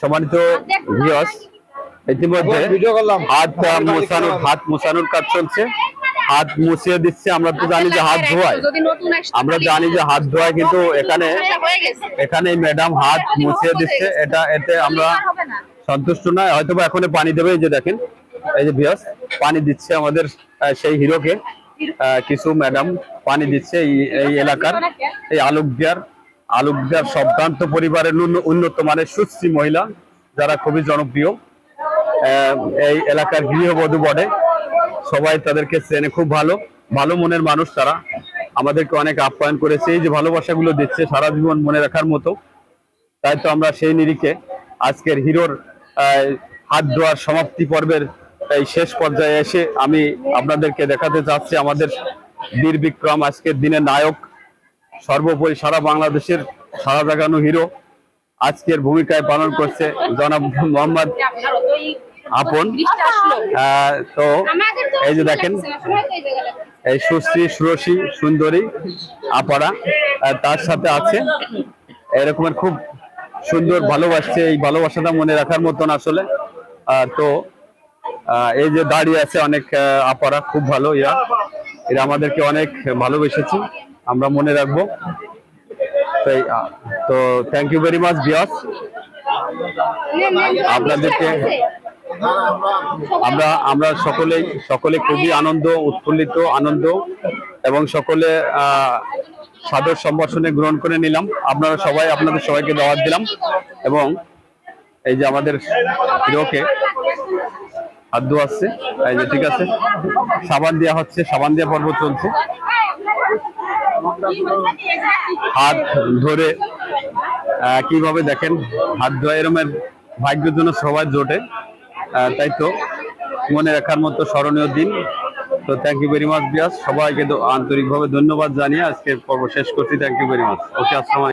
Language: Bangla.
সম্মানিত ভিউয়ার্স, ইতিমধ্যে হাত মোছানোর কাজ চলছে। হাত মুছিয়ে দিচ্ছে। আমরা তো জানি যে হাত ধোয়ায়, হাত ধোয়ায়, কিন্তু এখানে ম্যাডাম হাত মুছিয়ে দিচ্ছে। এতে আমরা সন্তুষ্ট নয়। হয়তো বা এখন পানি দেবে। এই যে দেখেন, এই যে ভিউয়ার্স, পানি দিচ্ছে আমাদের সেই হিরোকে। কিছু ম্যাডাম পানি দিচ্ছে এই এলাকার, এই আলুকদার সম্ভ্রান্ত পরিবারের উন্নত মানের সুশ্রী মহিলা, যারা খুবই জনপ্রিয় এই এলাকার গৃহবধূ বটে। সবাই তাদেরকে চেনে, খুব ভালো মনের মানুষ তারা। আমাদেরকে অনেক আপ্যায়ন করেছে। এই যে ভালোবাসাগুলো দিচ্ছে সারা জীবন মনে রাখার মতো। তাই তো আমরা সেই নিরিখে আজকের হিরোর হাত ধোয়ার সমাপ্তি পর্বের এই শেষ পর্যায়ে এসে আমি আপনাদেরকে দেখাতে চাচ্ছি আমাদের বীর বিক্রম, আজকের দিনের নায়ক, সর্বোপরি সারা বাংলাদেশের সারা জাগানো হিরো আজকের ভূমিকায় পালন করছে জনাব মোহাম্মদ আপন। তো এই যে দেখেন, এই সুশ্রী সুরসী সুন্দরী আপারা, তার সাথে আছে এরকমের খুব সুন্দর ভালোবাসছে। এই ভালোবাসাটা মনে রাখার মতন আসলে। তো এই যে দাঁড়িয়ে আছে অনেক আপারা, খুব ভালো। এরা আমাদেরকে অনেক ভালোবেসেছে, আমরা মনে রাখবো। তো thank you very much viewers. আপনাদেরকে আমরা সকলে খুবই উৎফুল্লিত আনন্দ এবং সকলে সাদর সম্ভাষণে গ্রহণ করে নিলাম। আপনাদের সবাইকে দাওয়াত দিলাম। এবং এই যে আমাদের হিরোকে হাত ধোয়াচ্ছে, এই যে ঠিক আছে, সাবান দেওয়া হচ্ছে, সাবান দেওয়া পর্ব চলছে। হাত ধরে কিভাবে দেখেন হাত ধোয়া, এরমের ভাগ্যের জন্য সবাই জোটে। তাই তো মনে রাখার মতো স্মরণীয় দিন। তো thank you very much viewers, সবাইকে আন্তরিকভাবে ধন্যবাদ জানিয়ে আজকে পর্ব শেষ করছি। Thank you very much. Okay, আসসালামু আলাইকুম।